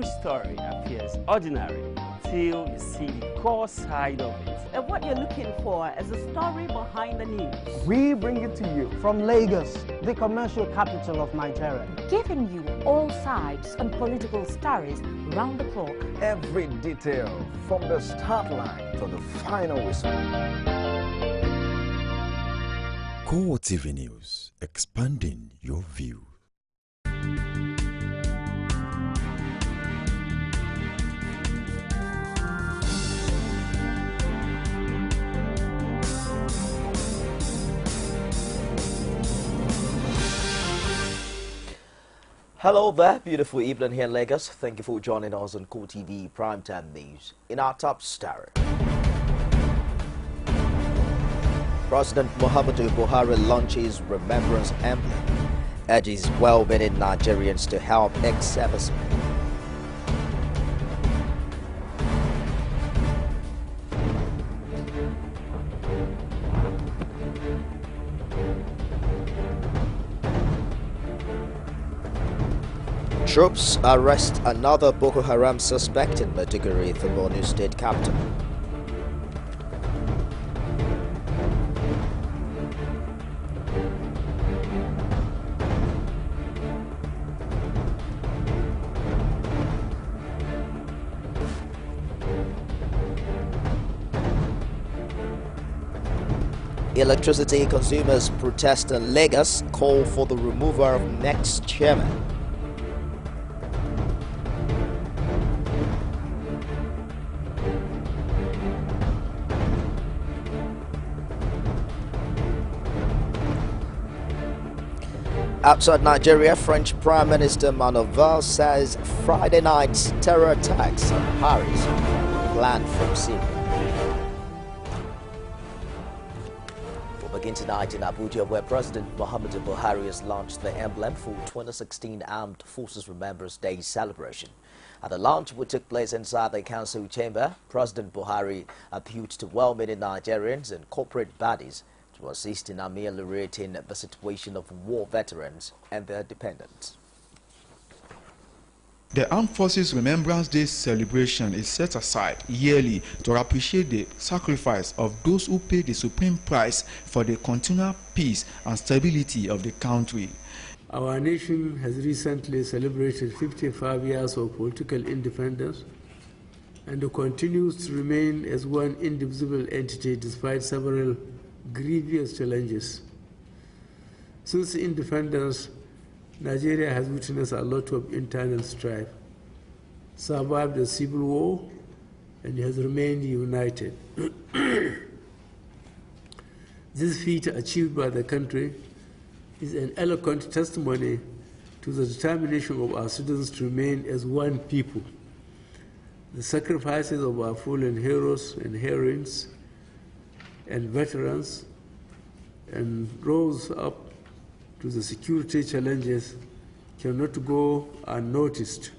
every story appears ordinary till you see the core side of it. And what you're looking for is the story behind the news. We bring it to you from Lagos, the commercial capital of Nigeria. Giving you all sides and political stories round the clock. Every detail from the start line to the final whistle. CoreTV News, expanding your view. Hello there, beautiful evening here in Lagos. Thank you for joining us on CoreTV Primetime News. In our top story, President Muhammadu Buhari launches Remembrance Emblem, urges well-meaning Nigerians to help ex-servicemen. Troops arrest another Boko Haram suspect in Maiduguri, the Borno state capital. Electricity consumers protest in Lagos, call for the removal of next chairman. Outside Nigeria, French Prime Minister Manuel Valls says Friday night's terror attacks on Paris were planned from Syria. We'll begin tonight in Abuja, where President Muhammadu Buhari has launched the emblem for 2016 Armed Forces Remembrance Day celebration. At the launch, which took place inside the council chamber, President Buhari appealed to well-meaning Nigerians and corporate bodies to assist in ameliorating the situation of war veterans and their dependents. The Armed Forces Remembrance Day celebration is set aside yearly to appreciate the sacrifice of those who paid the supreme price for the continual peace and stability of the country. Our nation has recently celebrated 55 years of political independence and continues to remain as one indivisible entity despite several grievous challenges. Since independence, Nigeria has witnessed a lot of internal strife, survived a civil war, and has remained united. This feat achieved by the country is an eloquent testimony to the determination of our citizens to remain as one people. The sacrifices of our fallen heroes and heroines and veterans and rose up to the security challenges cannot go unnoticed.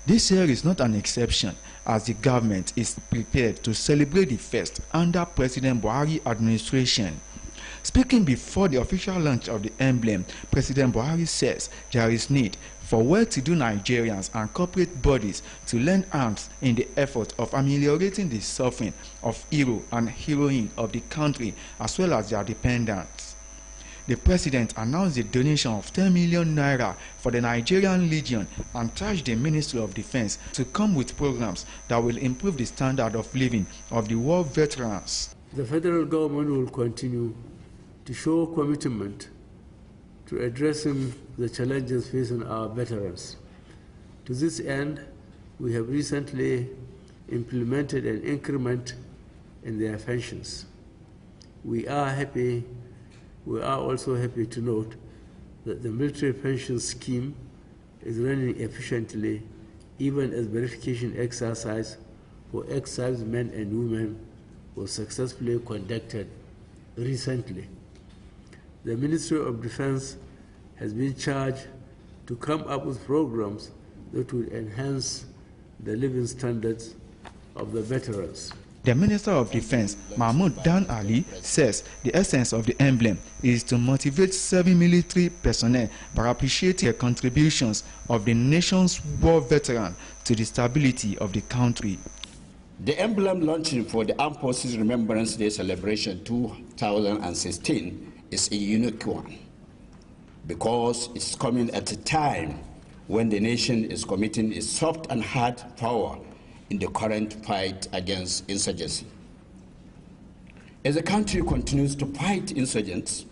This year is not an exception, as the government is prepared to celebrate the first under President Buhari administration. Speaking before the official launch of the emblem, President Buhari says there is need for well-to-do Nigerians and corporate bodies to lend hands in the effort of ameliorating the suffering of hero and heroine of the country as well as their dependents. The president announced the donation of 10 million naira for the Nigerian Legion and charged the Ministry of Defense to come with programs that will improve the standard of living of the war veterans. The federal government will continue to show commitment to addressing the challenges facing our veterans. To this end, we have recently implemented an increment in their pensions. We are also happy to note that the military pension scheme is running efficiently, even as verification exercise for ex-servicemen and women was successfully conducted recently. The Ministry of Defense has been charged to come up with programs that will enhance the living standards of the veterans. The Minister of Defense, Mahmoud Dan Ali, says the essence of the emblem is to motivate serving military personnel by appreciating the contributions of the nation's war veteran to the stability of the country. The emblem launching for the Armed Forces Remembrance Day celebration 2016 is a unique one because it's coming at a time when the nation is committing its soft and hard power in the current fight against insurgency. As the country continues to fight insurgents,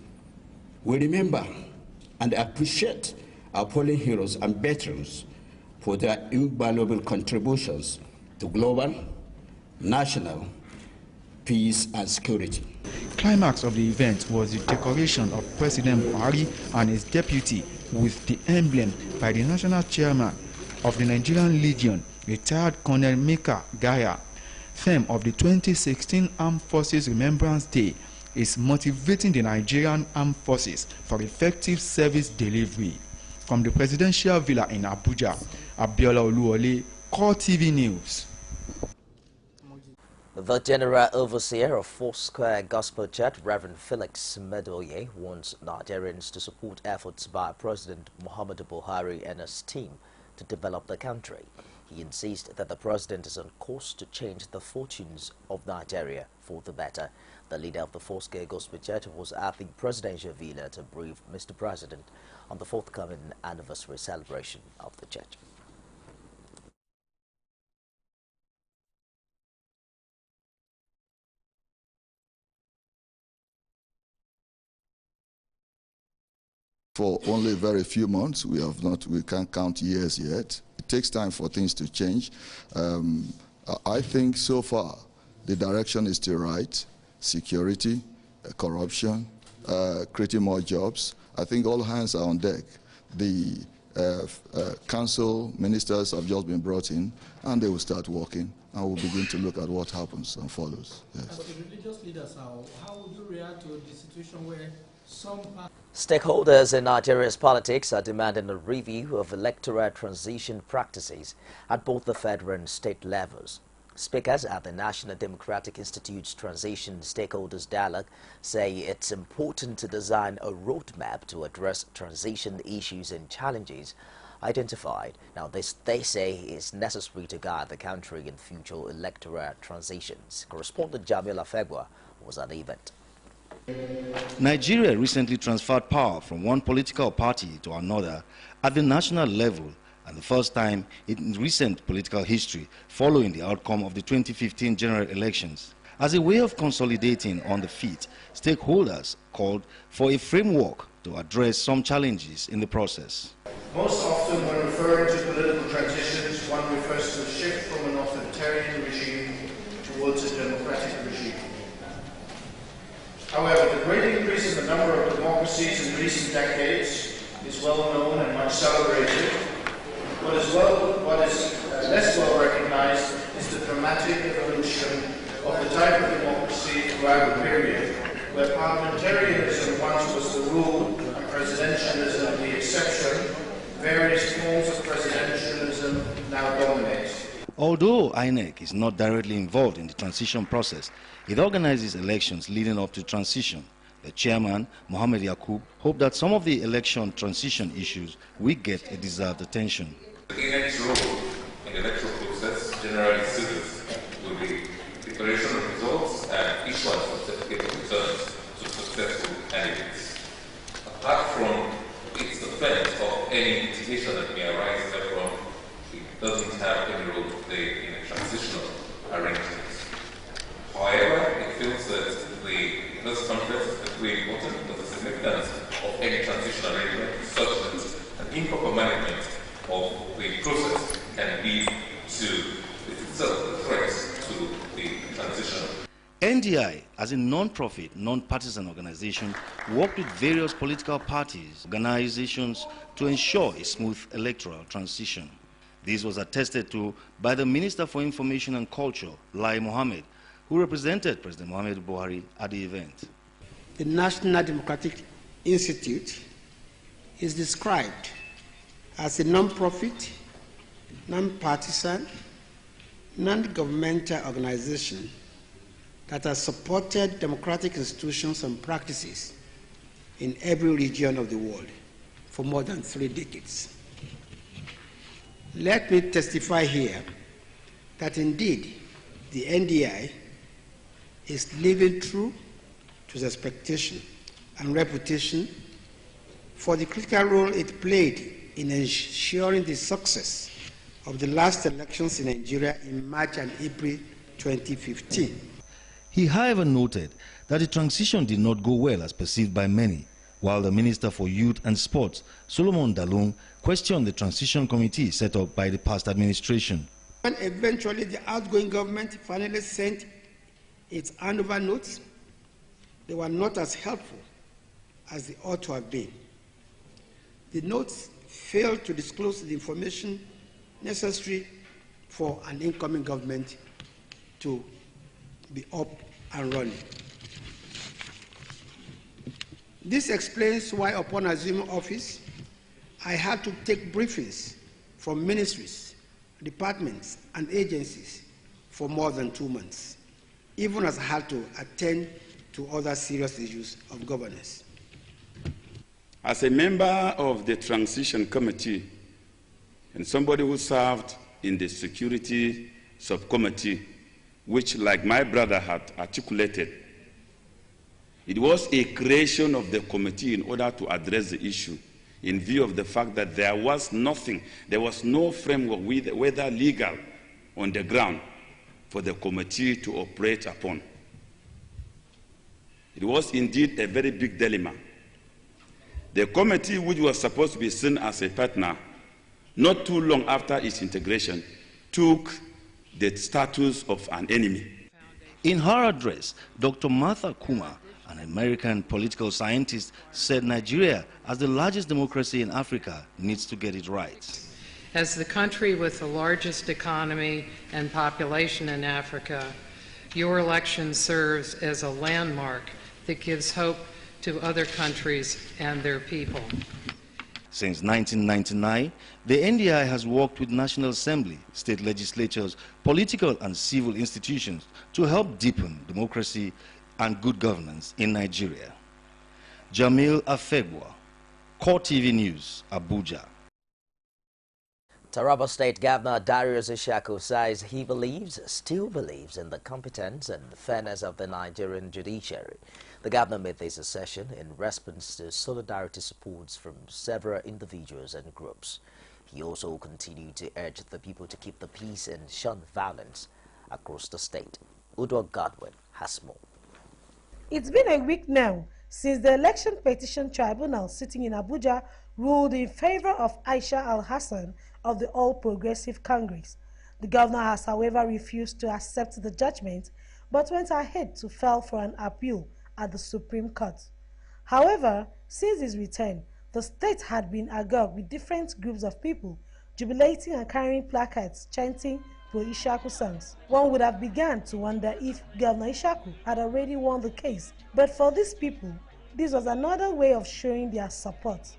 we remember and appreciate our fallen heroes and veterans for their invaluable contributions to global, national peace and security. Climax of the event was the decoration of President Buhari and his deputy with the emblem by the national chairman of the Nigerian Legion, retired Colonel Mika Gaya. Theme of the 2016 Armed Forces Remembrance Day is motivating the Nigerian Armed Forces for effective service delivery. From the Presidential Villa in Abuja, Abiola Oluwole, CoreTV News. The General Overseer of Foursquare Gospel Church, Reverend Felix Medoye, wants Nigerians to support efforts by President Muhammadu Buhari and his team to develop the country. He insists that the president is on course to change the fortunes of Nigeria for the better. The leader of the Foursquare Gospel Church was at the Presidential Villa to brief Mr. President on the forthcoming anniversary celebration of the church. For only very few months, we can't count years yet. It takes time for things to change. I think so far the direction is still right. Security, corruption, creating more jobs. I think all hands are on deck. The council ministers have just been brought in, and they will start working, and we'll begin to look at what happens and follows. Yes. As the religious leaders, how would you react to the situation where some... Stakeholders in Nigeria's politics are demanding a review of electoral transition practices at both the federal and state levels. Speakers at the National Democratic Institute's Transition Stakeholders Dialogue say it's important to design a roadmap to address transition issues and challenges identified. Now, they say is necessary to guide the country in future electoral transitions. Correspondent Jamila Fegwa was at the event. Nigeria recently transferred power from one political party to another at the national level, and the first time in recent political history following the outcome of the 2015 general elections. As a way of consolidating on the feet, stakeholders called for a framework to address some challenges in the process. Most often when referring to political transitions, one refers to a shift from an authoritarian regime towards a democratic regime. However, the great increase in the number of democracies in recent decades is well known and much celebrated. What is less well recognized is the dramatic evolution of the type of democracy throughout the period, where parliamentarianism once was the rule and presidentialism the exception. Various forms of presidentialism now dominate. Although INEC is not directly involved in the transition process, it organizes elections leading up to transition. The chairman, Mohammed Yakub, hoped that some of the election transition issues will get a deserved attention. The INEC's role in the electoral process generally scissors with the declaration of results and issuance of certificate of returns to successful candidates. Apart from its offense of any litigation that may arise therefrom, it doesn't have any role to play in a transitional arrangement. However, it feels that this conference is very important because the significance of any transitional arrangement is such that an improper management of the process can lead to itself a threat to the transition. NDI, as a non-profit, non-partisan organization, worked with various political parties, organizations to ensure a smooth electoral transition. This was attested to by the Minister for Information and Culture, Lai Mohammed, who represented President Muhammadu Buhari at the event. The National Democratic Institute is described as a non-profit, non-partisan, non-governmental organization that has supported democratic institutions and practices in every region of the world for more than 3 decades. Let me testify here that indeed the NDI is living true to its expectation and reputation for the critical role it played in ensuring the success of the last elections in Nigeria in March and April 2015. He, however, noted that the transition did not go well as perceived by many, while the Minister for Youth and Sports, Solomon Dalung, questioned the transition committee set up by the past administration. When eventually the outgoing government finally sent its handover notes, they were not as helpful as they ought to have been. The notes failed to disclose the information necessary for an incoming government to be up and running. This explains why, upon assuming office, I had to take briefings from ministries, departments, and agencies for more than 2 months, even as I had to attend to other serious issues of governance. As a member of the Transition Committee and somebody who served in the Security Subcommittee, which, like my brother had articulated, it was a creation of the committee in order to address the issue in view of the fact that there was nothing, there was no framework, whether legal, on the ground for the committee to operate upon. It was indeed a very big dilemma. The committee, which was supposed to be seen as a partner, not too long after its integration, took the status of an enemy. In her address, Dr. Martha Kuma, an American political scientist, said Nigeria, as the largest democracy in Africa, needs to get it right. As the country with the largest economy and population in Africa, your election serves as a landmark that gives hope to other countries and their people. Since 1999, the NDI has worked with National Assembly, state legislatures, political and civil institutions to help deepen democracy and good governance in Nigeria. Jamil Afegwa, CoreTV News, Abuja. Taraba State Governor Darius Ishaku says he still believes in the competence and fairness of the Nigerian judiciary. The governor made this assertion in response to solidarity supports from several individuals and groups. He also continued to urge the people to keep the peace and shun violence across the state. Udo Godwin has more. It's been a week now since the Election Petition Tribunal sitting in Abuja ruled in favor of Aisha Al-Hassan of the All Progressive Congress. The governor has, however, refused to accept the judgment, but went ahead to file for an appeal at the Supreme Court. However, since his return, the state had been agog with different groups of people jubilating and carrying placards chanting pro-Ishaku songs. One would have begun to wonder if Governor Ishaku had already won the case, but for these people, this was another way of showing their support.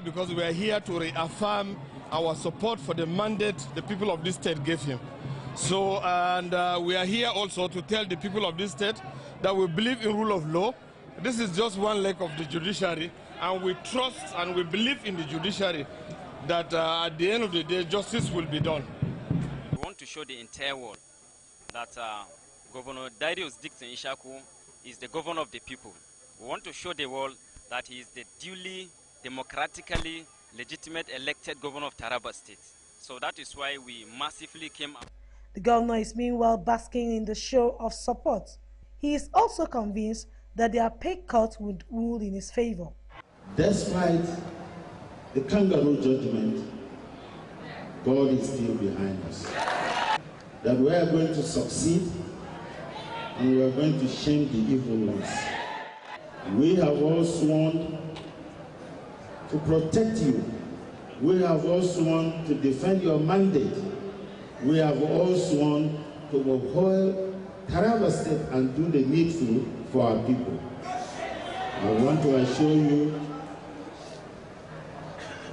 Because we are here to reaffirm our support for the mandate the people of this state gave him. So, we are here also to tell the people of this state that we believe in rule of law. This is just one leg of the judiciary, and we trust and we believe in the judiciary that at the end of the day, justice will be done. We want to show the entire world that Governor Darius Dixon Ishaku is the governor of the people. We want to show the world that he is the duly, democratically legitimate elected governor of Taraba State. So that is why we massively came up. The governor is meanwhile basking in the show of support. He is also convinced that the appellate court would rule in his favor. Despite the kangaroo judgment, God is still behind us. That we are going to succeed and we are going to shame the evil ones. We have all sworn to protect you. We have all sworn to defend your mandate. We have all sworn to uphold Taraba State and do the needful for our people. I want to assure you,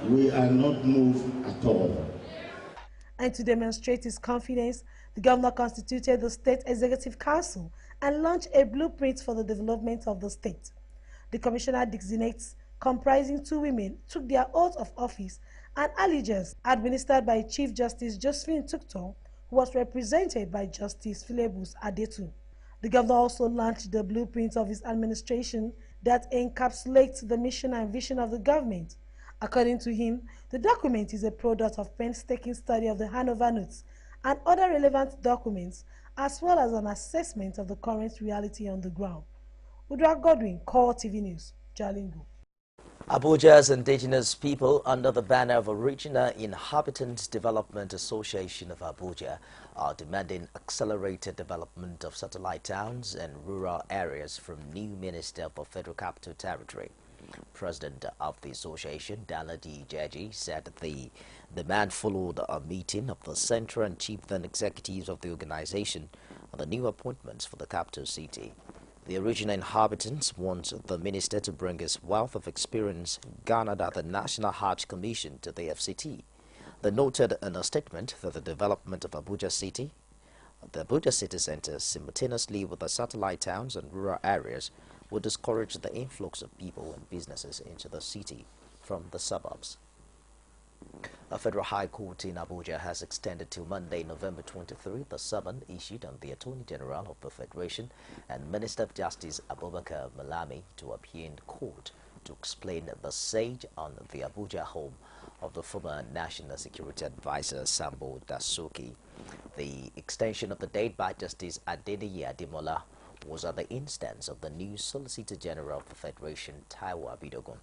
we are not moved at all. And to demonstrate his confidence, the governor constituted the State Executive Council and launched a blueprint for the development of the state. The commissioner designates, comprising 2 women, took their oath of office and allegiance administered by Chief Justice Josephine Tuktor, who was represented by Justice Philebus Adetu. The governor also launched the blueprint of his administration that encapsulates the mission and vision of the government. According to him, the document is a product of painstaking study of the Hanover Notes and other relevant documents, as well as an assessment of the current reality on the ground. Udra Godwin, CoreTV News, Jalingo. Abuja's indigenous people, under the banner of Original Inhabitants Development Association of Abuja, are demanding accelerated development of satellite towns and rural areas from new Minister for Federal Capital Territory. President of the association, Daladi Jaji, said the demand followed a meeting of the central and chieftain executives of the organization on the new appointments for the capital city. The original inhabitants want the minister to bring his wealth of experience garnered at the National Hajj Commission to the FCT. They noted in a statement that the development of the Abuja City Center, simultaneously with the satellite towns and rural areas, would discourage the influx of people and businesses into the city from the suburbs. A federal high court in Abuja has extended till Monday, November 23, the summons issued on the Attorney General of the Federation and Minister of Justice Abubakar Malami to appear in court to explain the siege on the Abuja home of the former National Security Advisor Sambo Dasuki. The extension of the date by Justice Adeniyi Ademola was at the instance of the new Solicitor General of the Federation, Taiwo Abidogun.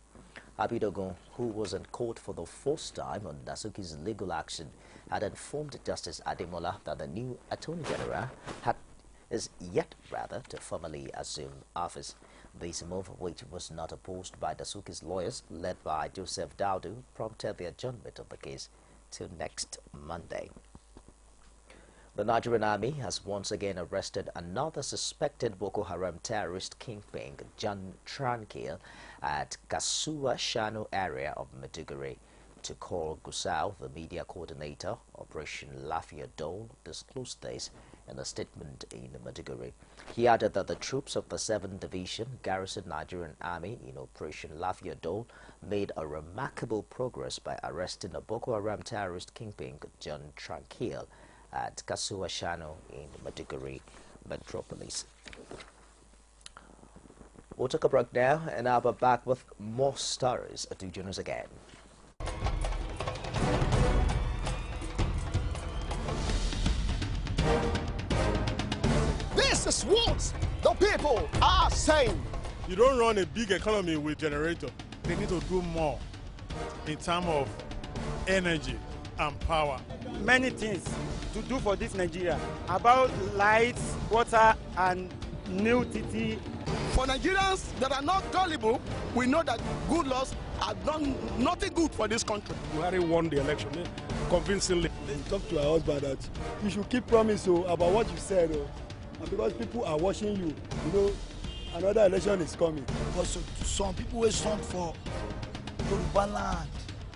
Abidogun, who was in court for the first time on Dasuki's legal action, had informed Justice Ademola that the new Attorney General is yet to formally assume office. This move, which was not opposed by Dasuki's lawyers, led by Joseph Daudu, prompted the adjournment of the case till next Monday. The Nigerian army has once again arrested another suspected Boko Haram terrorist kingpin, John Tranquil, at Kasuwa Shano area of Maiduguri. Tukor Gusau, the media coordinator, Operation Lafia Dole, disclosed this in a statement in Maiduguri. He added that the troops of the 7th Division Garrison Nigerian Army in Operation Lafia Dole made a remarkable progress by arresting a Boko Haram terrorist kingpin, John Tranquil, at Kasuwa Shano in Maiduguri metropolis. We'll take a break now, and I'll be back with more stories. Do join us again. This is what the people are saying. You don't run a big economy with generator. They need to do more in terms of energy and power. Many things to do for this Nigeria about lights, water, and new TT. For Nigerians that are not gullible, we know that good laws have done nothing good for this country. Buhari won the election convincingly. Talk to our husband that you should keep promise about what you said, and because people are watching you, you know, another election is coming. Because some people will stand for Yoruba land,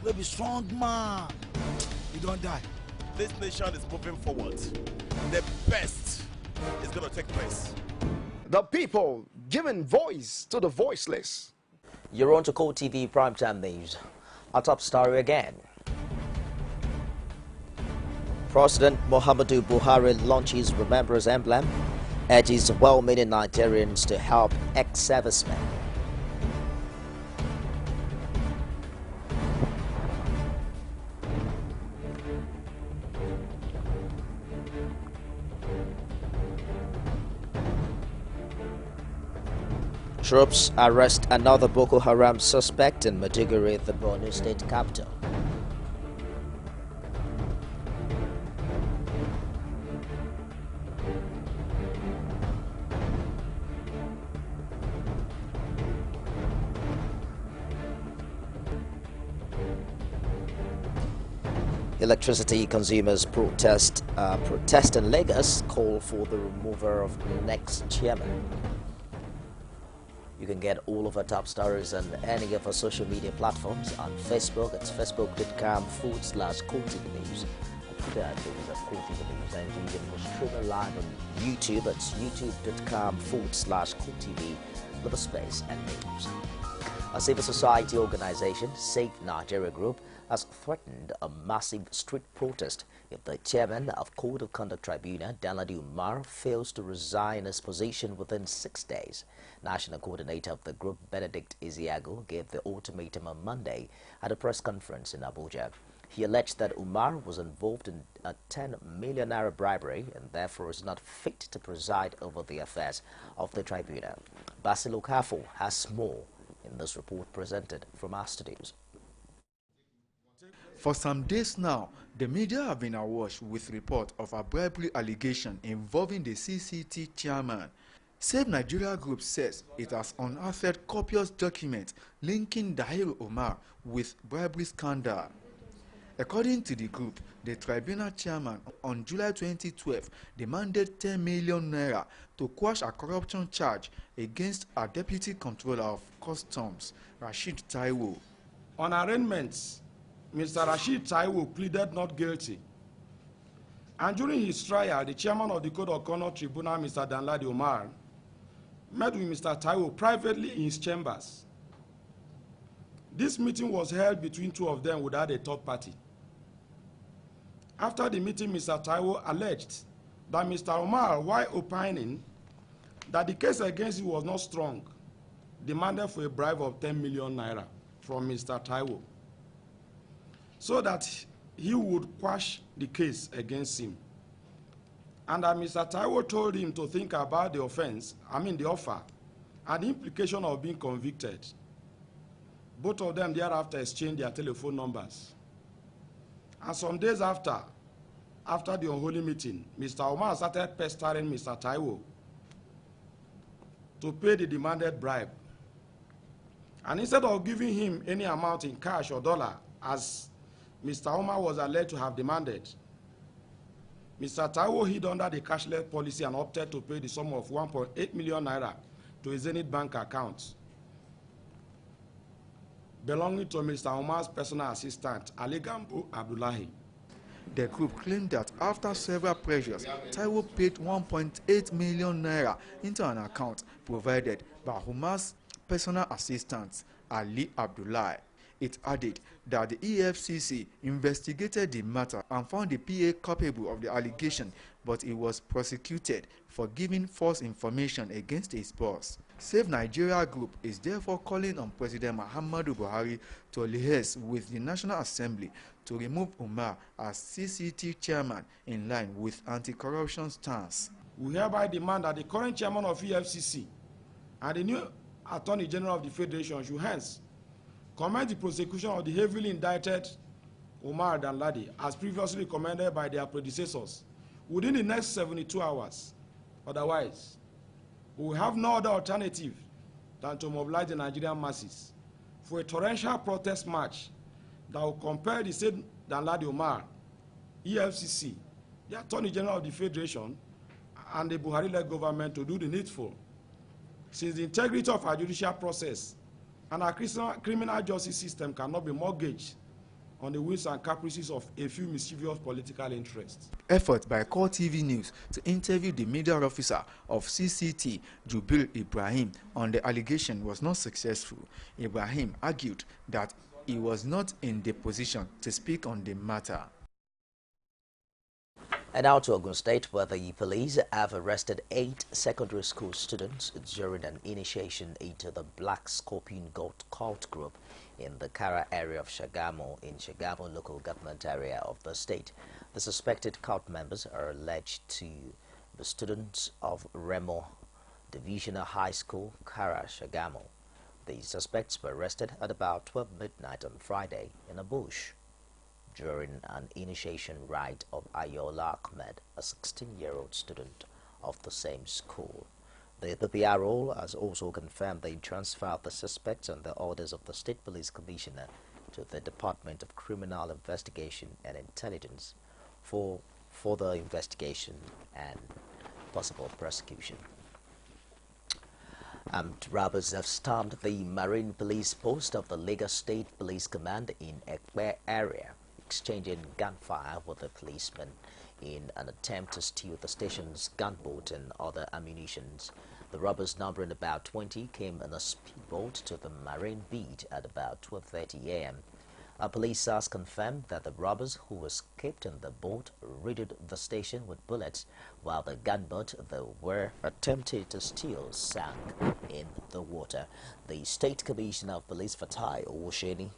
will be strong man, you don't die. This nation is moving forward. The best is going to take place. The people giving voice to the voiceless. You're on to CoreTV Primetime News. Our top story again. President Muhammadu Buhari launches Remembrance Emblem, urges well-meaning Nigerians to help ex-servicemen. Troops arrest another Boko Haram suspect in Maiduguri, the Borno state capital. Electricity consumers protest in Lagos, call for the removal of the next chairman. You can get all of our top stories on any of our social media platforms. On Facebook, it's facebook.com/CoreTV News. This is CoreTV News, and you can stream it live on YouTube at youtube.com/CoreTV with a space and news. A civil society organization, Save Nigeria Group, has threatened a massive street protest if the chairman of Code of Conduct Tribunal, Danladi Umar, fails to resign his position within 6 days. National coordinator of the group, Benedict Isiago, gave the ultimatum on Monday at a press conference in Abuja. He alleged that Umar was involved in a 10 million naira bribery and therefore is not fit to preside over the affairs of the tribunal. Basil Okafor has more in this report presented from our studios. For some days now, the media have been awash with reports of a bribery allegation involving the CCT chairman. Save Nigeria Group says it has unearthed copious documents linking Dahiru Umar with bribery scandal. According to the group, the tribunal chairman on July 2012 demanded 10 million naira to quash a corruption charge against a deputy controller of customs, Rashid Taiwo. On arraignments, Mr. Rashid Taiwo pleaded not guilty. And during his trial, the chairman of the Code of Conduct Tribunal, Mr. Danladi Umar, met with Mr. Taiwo privately in his chambers. This meeting was held between two of them without a third party. After the meeting, Mr. Taiwo alleged that Mr. Umar, while opining that the case against him was not strong, demanded for a bribe of 10 million naira from Mr. Taiwo so that he would quash the case against him. And that Mr. Taiwo told him to think about the the offer, and the implication of being convicted. Both of them thereafter exchanged their telephone numbers. And some days after the unholy meeting, Mr. Umar started pestering Mr. Taiwo to pay the demanded bribe. And instead of giving him any amount in cash or dollar, as Mr. Umar was alleged to have demanded, Mr. Taiwo hid under the cashless policy and opted to pay the sum of 1.8 million naira to a Zenith Bank account belonging to Mr. Umar's personal assistant, Ali Gambo Abdullahi. The group claimed that after several pressures, Taiwo paid 1.8 million naira into an account provided by Umar's personal assistant, Ali Abdullahi. It added that the EFCC investigated the matter and found the PA culpable of the allegation, but he was prosecuted for giving false information against his boss. Save Nigeria Group is therefore calling on President Muhammadu Buhari to liaise with the National Assembly to remove Umar as CCT chairman in line with anti-corruption stance. We hereby demand that the current chairman of EFCC and the new Attorney General of the Federation should hence commence the prosecution of the heavily indicted Umar Danladi as previously recommended by their predecessors within the next 72 hours. Otherwise, we will have no other alternative than to mobilize the Nigerian masses for a torrential protest march that will compel the state Danladi Umar, EFCC, the Attorney General of the Federation, and the Buhari-led government to do the needful, since the integrity of our judicial process and our criminal justice system cannot be mortgaged on the whims and caprices of a few mischievous political interests. Effort by CoreTV News to interview the media officer of CCT, Jubil Ibrahim, on the allegation was not successful. Ibrahim argued that he was not in the position to speak on the matter. And now to Ogun State, where the police have arrested 8 secondary school students during an initiation into the Black Scorpion Goat cult group in the Kara area of Shagamu in Shagamu local government area of the state. The suspected cult members are alleged to be students of Remo Divisional High School, Kara, Shagamu. The suspects were arrested at about 12 midnight on Friday in a bush during an initiation rite of Ayola Ahmed, a 16-year-old student of the same school. The PPRO has also confirmed the transfer of the suspects on the orders of the State Police Commissioner to the Department of Criminal Investigation and Intelligence for further investigation and possible prosecution. Armed robbers have stormed the Marine Police post of the Lagos State Police Command in Ekpe area exchanging gunfire with the policemen in an attempt to steal the station's gunboat and other ammunitions. The robbers, numbering about 20, came in a speedboat to the marine beat at about 12:30 a.m. A police source confirmed that the robbers who escaped in the boat raided the station with bullets, while the gunboat they were attempting to steal sank in the water. The State Commissioner of Police Fatai Owosheni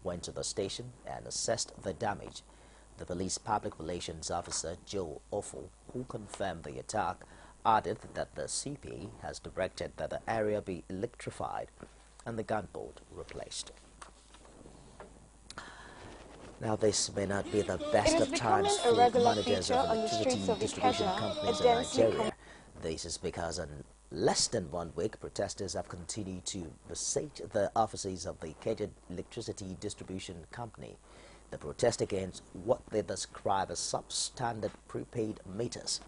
went to the station and assessed the damage. The police public relations officer Joe Offel, who confirmed the attack, added that the CP has directed that the area be electrified and the gunboat replaced. Now, this may not be the best of times for managers of electricity distribution companies in Nigeria. This is because in less than 1 week, protesters have continued to besiege the offices of the Ikeja Electricity Distribution Company. They protest against what they describe as substandard prepaid meters.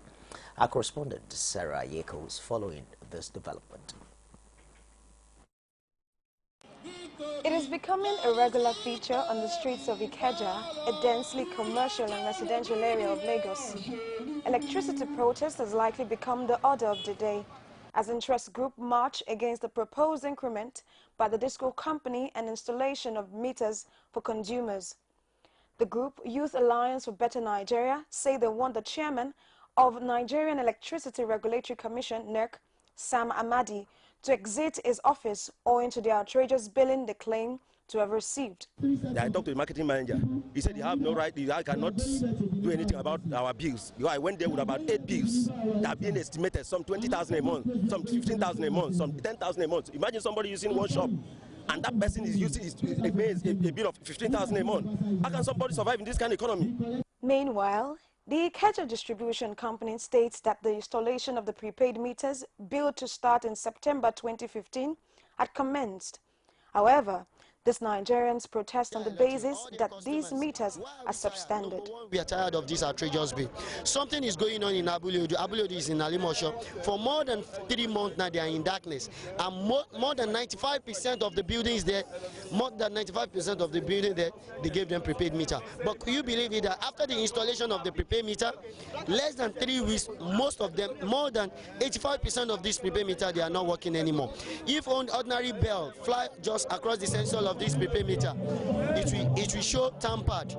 Our correspondent Sarah Yeko is following this development. It is becoming a regular feature on the streets of Ikeja, a densely commercial and residential area of Lagos. Electricity protest has likely become the order of the day, as interest groups march against the proposed increment by the disco company and installation of meters for consumers. The group Youth Alliance for Better Nigeria say they want the chairman of Nigerian Electricity Regulatory Commission, NERC, Sam Amadi, to exit his office owing to the outrageous billing they claim to have received. I talked to the marketing manager. He said you have no right, I cannot do anything about our bills. Because I went there with about 8 bills that have been estimated, some 20,000 a month, some 15,000 a month, some 10,000 a month. Imagine somebody using one shop and that person is using a bill of 15,000 a month. How can somebody survive in this kind of economy? Meanwhile, the Ikeja Distribution Company states that the installation of the prepaid meters, built to start in September 2015, had commenced. However, these Nigerians protest on the basis that these meters are substandard. We are tired of this outrageous bill. Something is going on in Abuliodu. Abuliodu is in Alimosho. For more than 3 months now, they are in darkness. And more than 95% of the buildings there, they gave them prepaid meter. But could you believe it that after the installation of the prepaid meter, less than 3 weeks, most of them, more than 85% of this prepaid meter, they are not working anymore. If an ordinary bell fly just across the sensor of this prepaid meter, it will show tampered.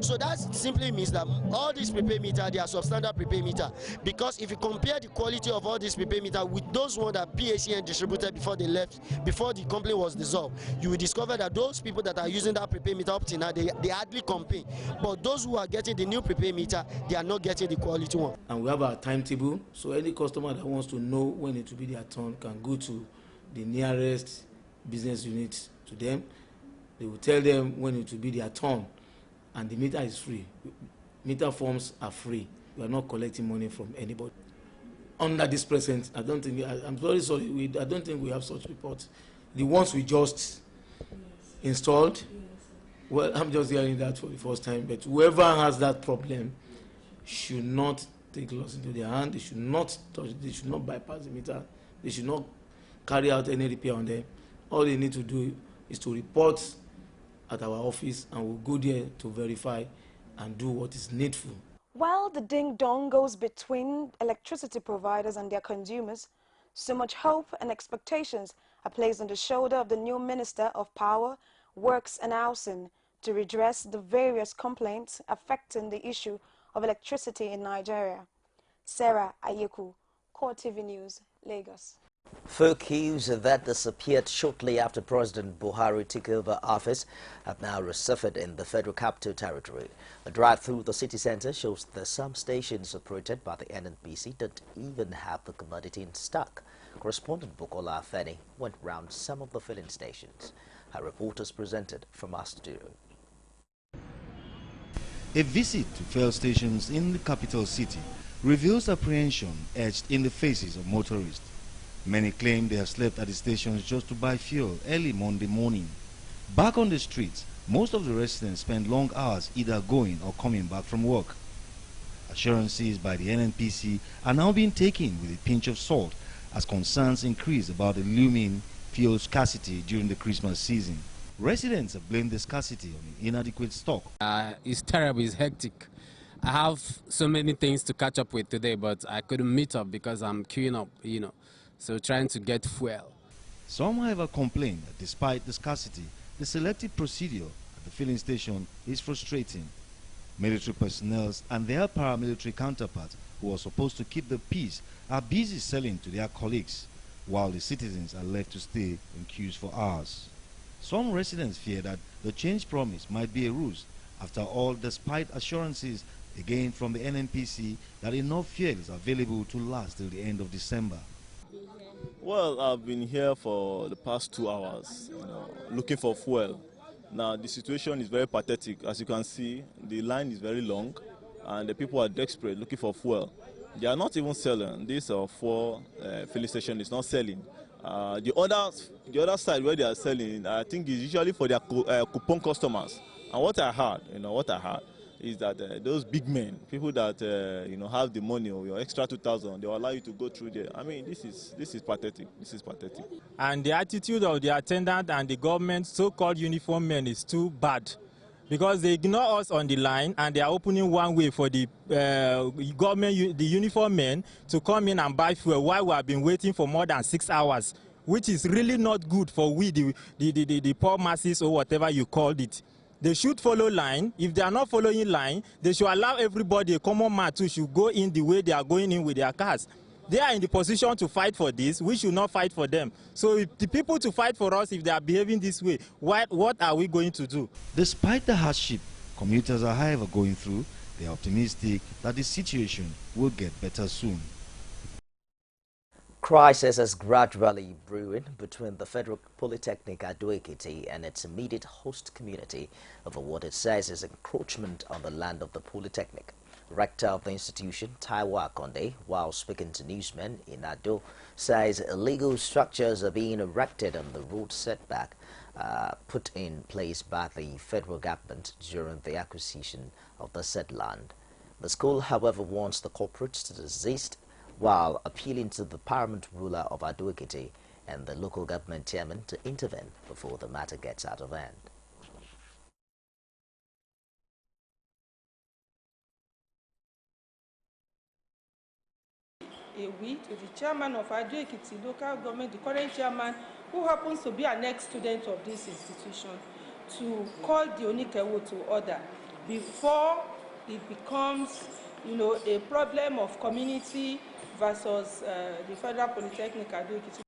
So that simply means that all these prepaid meter, they are substandard prepaid meter. Because if you compare the quality of all these prepaid meter with those ones that PACN distributed before they left, before the company was dissolved, you will discover that those people that are using that prepaid meter up to now, they hardly compare. But those who are getting the new prepaid meter, they are not getting the quality one. And we have our timetable, so any customer that wants to know when it will be their turn can go to the nearest business unit to them. They will tell them when it will be their turn, and the meter is free. Meter forms are free. We are not collecting money from anybody. Under this present, I don't think, I'm very sorry, I don't think we have such reports. The ones we just installed, well, I'm just hearing that for the first time, but whoever has that problem should not take laws into their hand. They should not touch, they should not bypass the meter. They should not carry out any repair on them. All they need to do is to report at our office, and we'll go there to verify and do what is needful. While the ding-dong goes between electricity providers and their consumers, so much hope and expectations are placed on the shoulder of the new Minister of Power, Works and Housing to redress the various complaints affecting the issue of electricity in Nigeria. Sarah Ayeku, CoreTV News, Lagos. Folk queues that disappeared shortly after President Buhari took over office have now resurfaced in the Federal Capital Territory. A drive through the city center shows that some stations operated by the NNPC don't even have the commodity in stock. Correspondent Bukola Afeni went round some of the filling stations. Her report is presented from our studio. A visit to fuel stations in the capital city reveals apprehension etched in the faces of motorists. Many claim they have slept at the stations just to buy fuel early Monday morning. Back on the streets, most of the residents spend long hours either going or coming back from work. Assurances by the NNPC are now being taken with a pinch of salt as concerns increase about the looming fuel scarcity during the Christmas season. Residents have blamed the scarcity on the inadequate stock. It's terrible, it's hectic. I have so many things to catch up with today, but I couldn't meet up because I'm queuing up, so trying to get fuel. Some, however, complain that despite the scarcity, the selective procedure at the filling station is frustrating. Military personnel and their paramilitary counterparts, who are supposed to keep the peace, are busy selling to their colleagues, while the citizens are left to stay in queues for hours. Some residents fear that the change promise might be a ruse. After all, despite assurances again from the NNPC that enough fuel is available to last till the end of December. Well, I've been here for the past 2 hours, looking for fuel. Now, the situation is very pathetic. As you can see, the line is very long, and the people are desperate looking for fuel. They are not even selling. This fuel filling station is not selling. The other side where they are selling, I think, is usually for their coupon customers. And what I heard, is that those big men, people that have the money or your extra 2,000, they will allow you to go through there. I mean, this is pathetic. This is pathetic. And the attitude of the attendant and the government, so-called uniform men, is too bad, because they ignore us on the line and they are opening one way for the government, the uniform men, to come in and buy fuel while we have been waiting for more than 6 hours, which is really not good for we, the poor masses, or whatever you called it. They should follow line. If they are not following line, they should allow everybody, a common man too, should go in the way they are going in with their cars. They are in the position to fight for this. We should not fight for them. So if the people to fight for us, if they are behaving this way, what are we going to do? Despite the hardship commuters are, however, going through, they are optimistic that the situation will get better soon. Crisis is gradually brewing between the Federal Polytechnic Ado-Ekiti and its immediate host community over what it says is encroachment on the land of the Polytechnic. Rector of the institution, Taiwo Akonde, while speaking to newsmen in Ado, says illegal structures are being erected on the road setback put in place by the federal government during the acquisition of the said land. The school, however, wants the corporates to desist, while appealing to the paramount ruler of Ado-Ekiti and the local government chairman to intervene before the matter gets out of hand. A we to the chairman of Ado-Ekiti local government, the current chairman, who happens to be an ex-student of this institution, to call the Onikewo to order before it becomes, a problem of community versus the Federal Polytechnic Ado-Ekiti.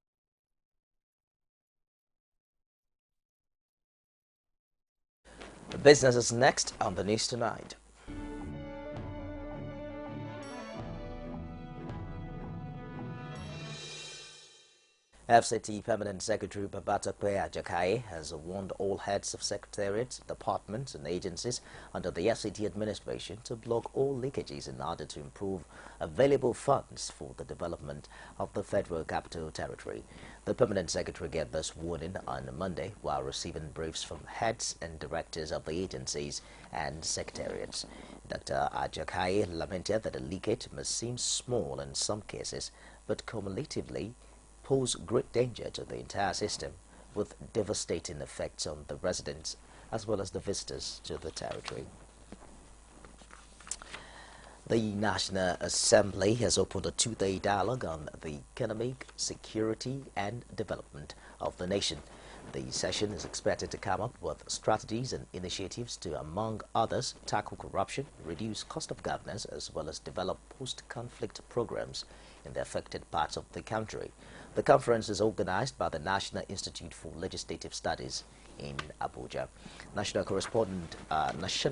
The business is next on the news tonight. FCT Permanent Secretary Babatakwe Ajakai has warned all heads of secretariats, departments and agencies under the FCT administration to block all leakages in order to improve available funds for the development of the Federal Capital Territory. The Permanent Secretary gave this warning on Monday while receiving briefs from heads and directors of the agencies and secretariats. Dr. Ajakai lamented that the leakage must seem small in some cases, but cumulatively pose great danger to the entire system, with devastating effects on the residents as well as the visitors to the territory. The National Assembly has opened a two-day dialogue on the economic, security and development of the nation. The session is expected to come up with strategies and initiatives to, among others, tackle corruption, reduce cost of governance, as well as develop post-conflict programs in the affected parts of the country. The conference is organized by the National Institute for Legislative Studies in Abuja. National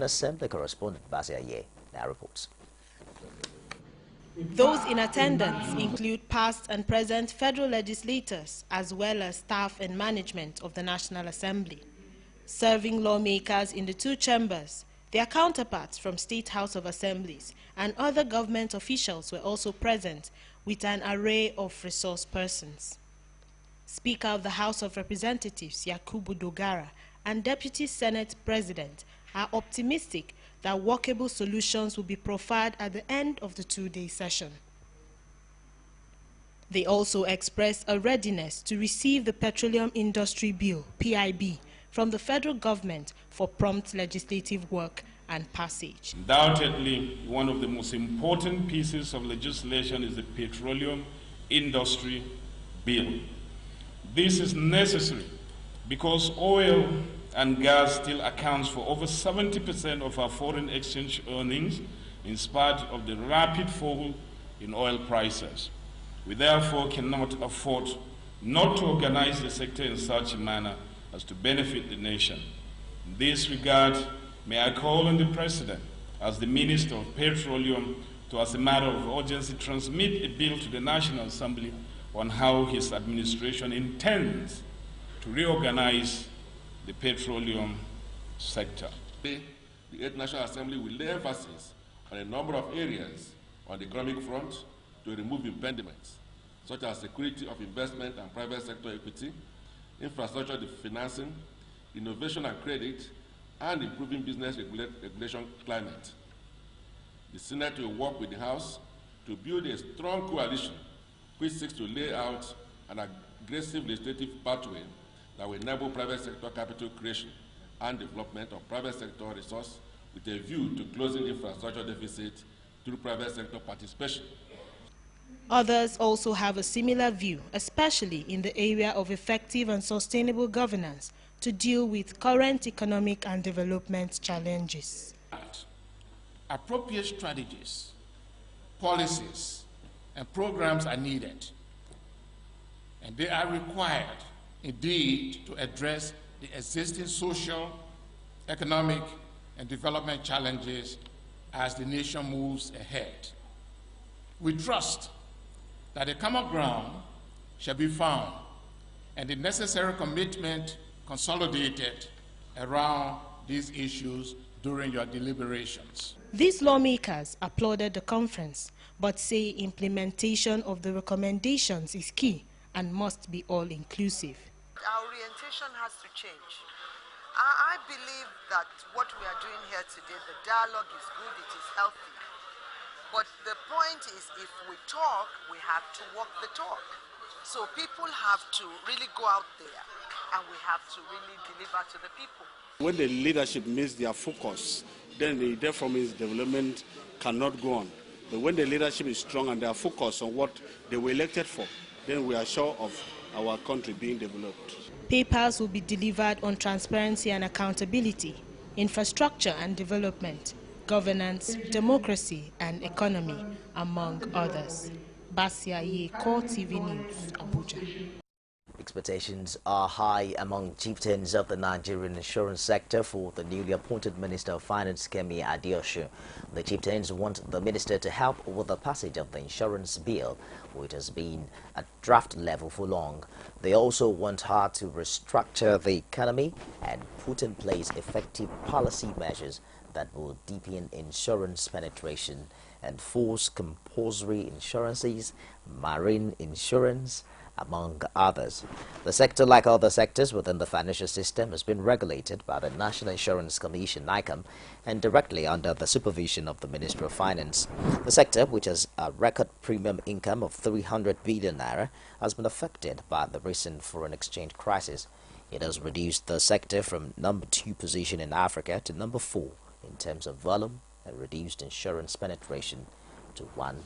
Assembly correspondent Basia Ye now reports. Those in attendance include past and present federal legislators, as well as staff and management of the National Assembly. Serving lawmakers in the two chambers, their counterparts from State House of Assemblies and other government officials were also present, with an array of resource persons. Speaker of the House of Representatives, Yakubu Dogara, and Deputy Senate President are optimistic that workable solutions will be proffered at the end of the two-day session. They also expressed a readiness to receive the Petroleum Industry Bill, PIB, from the federal government for prompt legislative work and passage. Undoubtedly, one of the most important pieces of legislation is the Petroleum Industry Bill. This is necessary because oil and gas still accounts for over 70% of our foreign exchange earnings in spite of the rapid fall in oil prices. We therefore cannot afford not to organize the sector in such a manner as to benefit the nation. In this regard, may I call on the President, as the Minister of Petroleum, to, as a matter of urgency, transmit a bill to the National Assembly on how his administration intends to reorganize the petroleum sector. The 8th National Assembly will lay emphasis on a number of areas on the economic front to remove impediments, such as security of investment and private sector equity, infrastructure financing, innovation and credit, and improving business regulation climate. The Senate will work with the House to build a strong coalition which seeks to lay out an aggressive legislative pathway that will enable private sector capital creation and development of private sector resource with a view to closing infrastructure deficit through private sector participation. Others also have a similar view, especially in the area of effective and sustainable governance to deal with current economic and development challenges. Appropriate strategies, policies, and programs are needed, and they are required, indeed, to address the existing social, economic, and development challenges as the nation moves ahead. We trust that a common ground shall be found and the necessary commitment consolidated around these issues during your deliberations. These lawmakers applauded the conference, but say implementation of the recommendations is key and must be all-inclusive. Our orientation has to change. I believe that what we are doing here today, the dialogue is good, it is healthy. But the point is, if we talk, we have to walk the talk. So people have to really go out there and we have to really deliver to the people. When the leadership misses their focus, then therefore means development cannot go on. But when the leadership is strong and they are focused on what they were elected for, then we are sure of our country being developed. Papers will be delivered on transparency and accountability, infrastructure and development, governance, democracy and economy, among others. Basia Ye, CoreTV News, Abuja. Expectations are high among chieftains of the Nigerian insurance sector for the newly appointed Minister of Finance, Kemi Adeosun. The chieftains want the minister to help with the passage of the insurance bill, which has been at draft level for long. They also want her to restructure the economy and put in place effective policy measures that will deepen insurance penetration, enforce compulsory insurances, marine insurance, among others. The sector, like other sectors within the financial system, has been regulated by the National Insurance Commission, NICOM, and directly under the supervision of the Ministry of Finance. The sector, which has a record premium income of 300 billion naira, has been affected by the recent foreign exchange crisis. It has reduced the sector from number 2 position in Africa to number 4 in terms of volume and reduced insurance penetration to 1%.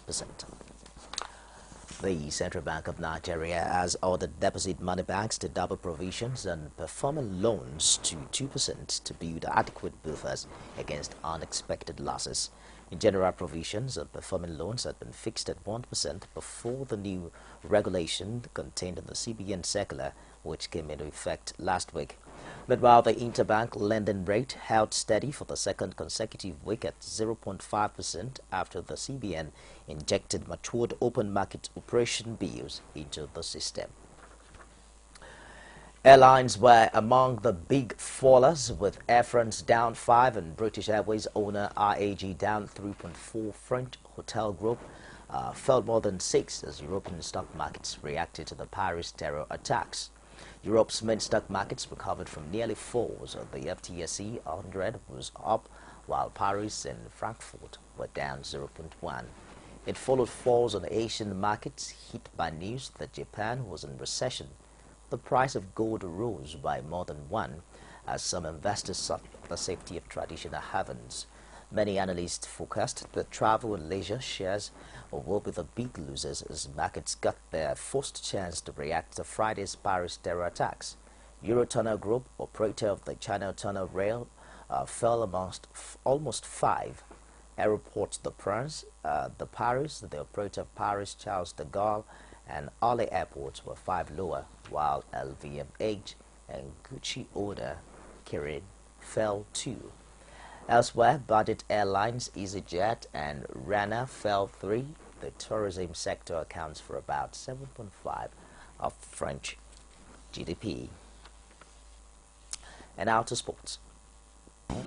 The Central Bank of Nigeria has ordered deposit money banks to double provisions and performing loans to 2% to build adequate buffers against unexpected losses. In general, provisions and performing loans had been fixed at 1% before the new regulation contained in the CBN circular, which came into effect last week. Meanwhile, the interbank lending rate held steady for the second consecutive week at 0.5% after the CBN injected matured open market operation bills into the system. Airlines were among the big fallers, with Air France down 5 and British Airways owner RAG down 3.4. French hotel group fell more than 6 as European stock markets reacted to the Paris terror attacks. Europe's main stock markets recovered from nearly falls. The FTSE 100 was up, while Paris and Frankfurt were down 0.1. It followed falls on Asian markets hit by news that Japan was in recession. The price of gold rose by more than 1 as some investors sought the safety of traditional havens. Many analysts forecast that travel and leisure shares will be the big losers as markets got their first chance to react to Friday's Paris terror attacks. Eurotunnel Group, operator of the China Tunnel Rail, fell amongst almost 5 airports. The Paris, the operator of Paris, Charles de Gaulle, and Orly airports were 5 lower, while LVMH and Gucci Oda Kirin fell 2. Elsewhere, budget airlines EasyJet and Rana fell 3. The tourism sector accounts for about 7.5% of French GDP. And now to sports. Our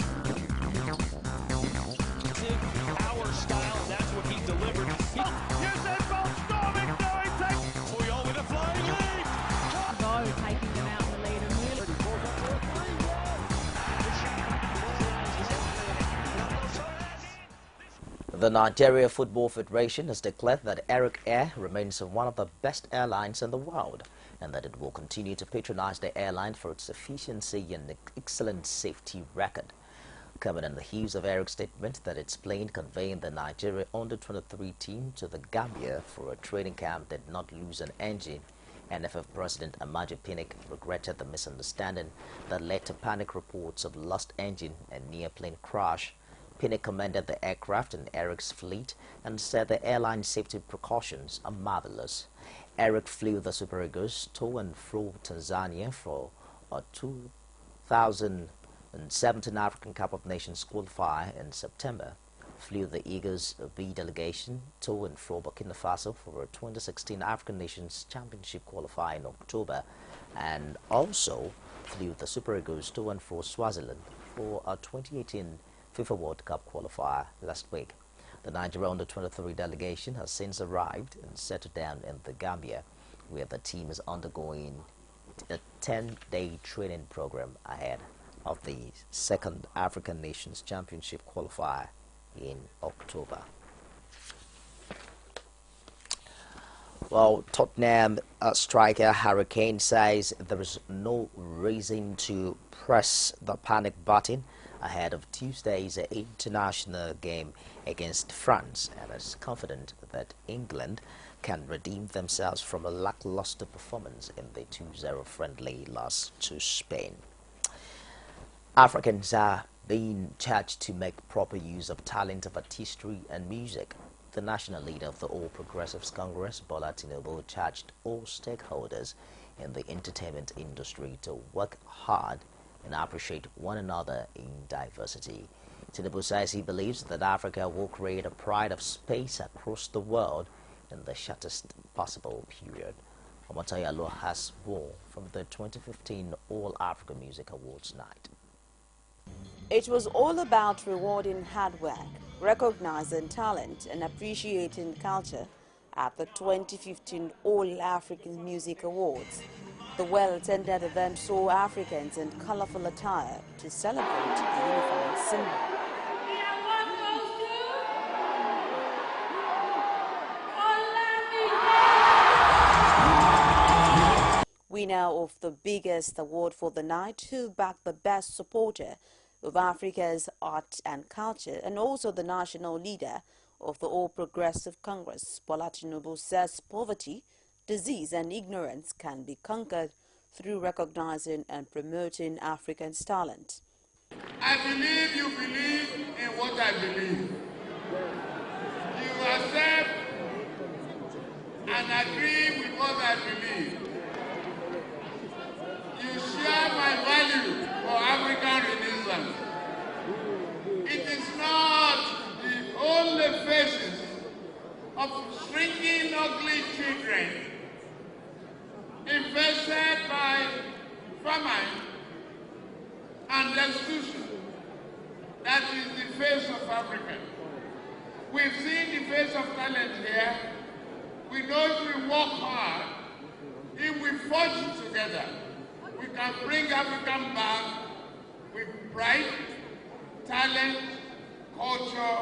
style, that's what he delivered. Here's that ball, storming, Puyol with a flying lead. Bo taking them out in the lead and really. The Nigeria Football Federation has declared that Eric Air remains one of the best airlines in the world and that it will continue to patronize the airline for its efficiency and excellent safety record. Coming on the heels of Eric's statement that its plane conveying the Nigeria under-23 team to the Gambia for a training camp did not lose an engine, NFF President Amaju Pinnick regretted the misunderstanding that led to panic reports of lost engine and near-plane crash. Pinnick commended the aircraft and Eric's fleet and said the airline safety precautions are marvelous. Eric flew the Super Eagles to and fro Tanzania for a 2017 African Cup of Nations qualifier in September, flew the Eagles B delegation to and fro Burkina Faso for a 2016 African Nations Championship qualifier in October, and also flew the Super Eagles to and fro Swaziland for a 2018 FIFA World Cup qualifier last week. The Nigeria under-23 delegation has since arrived and settled down in the Gambia, where the team is undergoing a 10-day training program ahead of the second African Nations Championship qualifier in October. Well, Tottenham striker Harry Kane says there is no reason to press the panic button ahead of Tuesday's international game against France, and is confident that England can redeem themselves from a lackluster performance in the 2-0 friendly loss to Spain. Africans are being charged to make proper use of talent of artistry and music. The national leader of the All Progressives Congress, Bola Tinubu, charged all stakeholders in the entertainment industry to work hard and appreciate one another in diversity. Tinubu says he believes that Africa will create a pride of space across the world in the shortest possible period. Omotayo has more from the 2015 All Africa Music Awards night. It was all about rewarding hard work, recognizing talent and appreciating culture at the 2015 All African Music Awards. The well-attended event saw Africans in colorful attire to celebrate a unified symbol. Winner of the biggest award for the night, who backed the best supporter of Africa's art and culture, and also the national leader of the All Progressive Congress, Bola Tinubu, says poverty, disease and ignorance can be conquered through recognizing and promoting Africans' talent. I believe you believe in what I believe. You accept and agree with what I believe. You share my value for African Renaissance. It is not the only faces of shrinking ugly children infested by famine and destitution that is the face of Africa. We've seen the face of talent here. We know if we work hard, if we forge together, we can bring Africa back with pride, talent, culture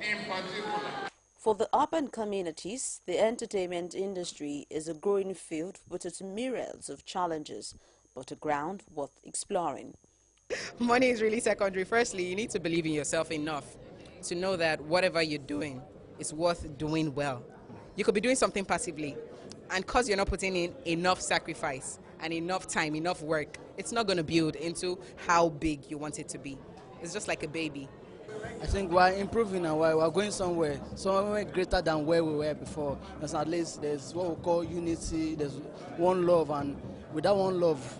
in particular. For the urban communities, the entertainment industry is a growing field with its myriads of challenges, but a ground worth exploring. Money is really secondary. Firstly, you need to believe in yourself enough to know that whatever you're doing is worth doing well. You could be doing something passively, and because you're not putting in enough sacrifice and enough time, enough work, it's not going to build into how big you want it to be. It's just like a baby. I think we're improving and we're going somewhere greater than where we were before. Because at least there's what we call unity, there's one love, and with that one love,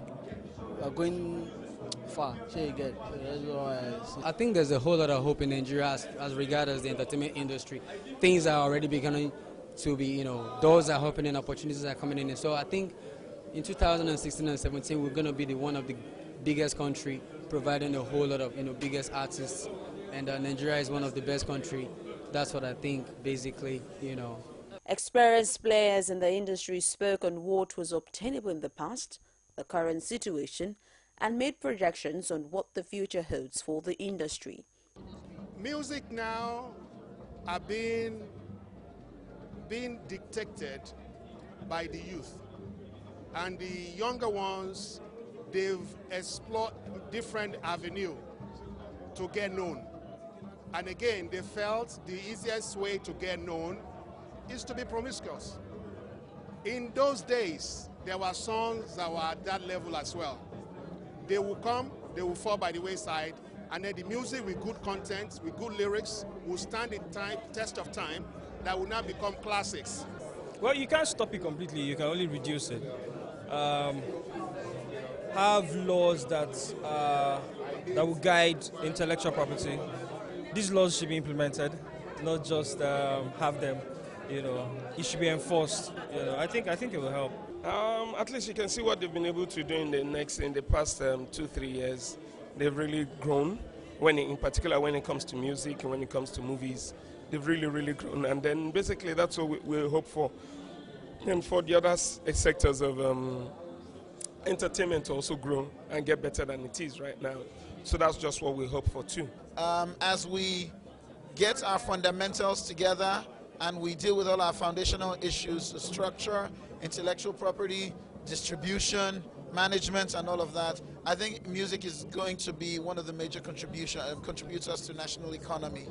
we're going far. Sure you get. I think there's a whole lot of hope in Nigeria as regards the entertainment industry. Things are already beginning to be, doors are opening, opportunities are coming in. And so I think in 2016 and 17, we're going to be one of the biggest country providing a whole lot of, biggest artists. And Nigeria is one of the best country. That's what I think, basically, Experienced players in the industry spoke on what was obtainable in the past, the current situation, and made projections on what the future holds for the industry. Music now are being dictated by the youth, and the younger ones, they've explored different avenues to get known. And again, they felt the easiest way to get known is to be promiscuous. In those days, there were songs that were at that level as well. They will come, they will fall by the wayside, and then the music with good content, with good lyrics, will stand the test of time, that will now become classics. Well, you can't stop it completely, you can only reduce it. Have laws that will guide intellectual property. These laws should be implemented, not just have them. It should be enforced. I think it will help. At least you can see what they've been able to do in the past 2-3 years. They've really grown. In particular, when it comes to music and when it comes to movies, they've really grown. And then basically that's what we hope for. And for the other sectors of entertainment to also grow and get better than it is right now. So that's just what we hope for too. As we get our fundamentals together and we deal with all our foundational issues, the structure, intellectual property, distribution, management, and all of that, I think music is going to be one of the major contributors to national economy.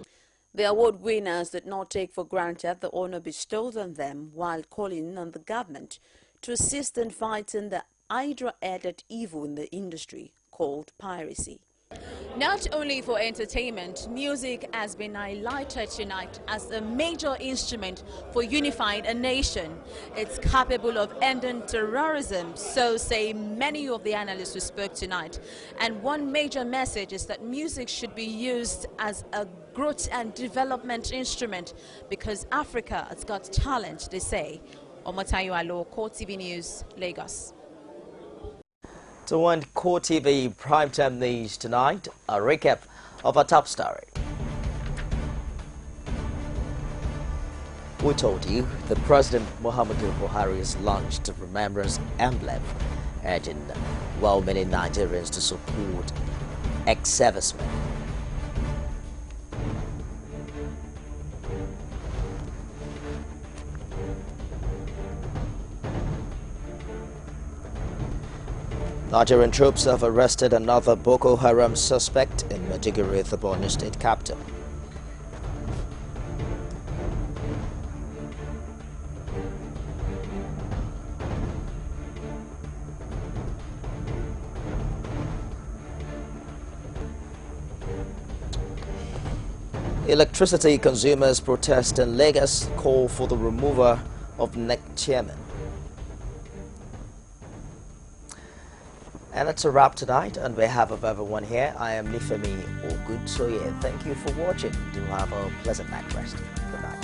The award winners did not take for granted the honor bestowed on them while calling on the government to assist in fighting the hydra-headed evil in the industry called piracy. Not only for entertainment, music has been highlighted tonight as a major instrument for unifying a nation. It's capable of ending terrorism, so say many of the analysts who spoke tonight. And one major message is that music should be used as a growth and development instrument because Africa has got talent, they say. Omotayo Alo, CoreTV News, Lagos. To end CoreTV primetime news tonight, a recap of our top story. We told you that President Muhammadu Buhari has launched a remembrance emblem, urging well-meaning Nigerians to support ex-servicemen. Nigerian troops have arrested another Boko Haram suspect in Maiduguri, the Borno state capital. Electricity consumers protest in Lagos call for the removal of NEC chairman. And that's a wrap tonight. On behalf of everyone here, I am Nifemi Ogunsoye. Thank you for watching. Do have a pleasant night rest. Good night.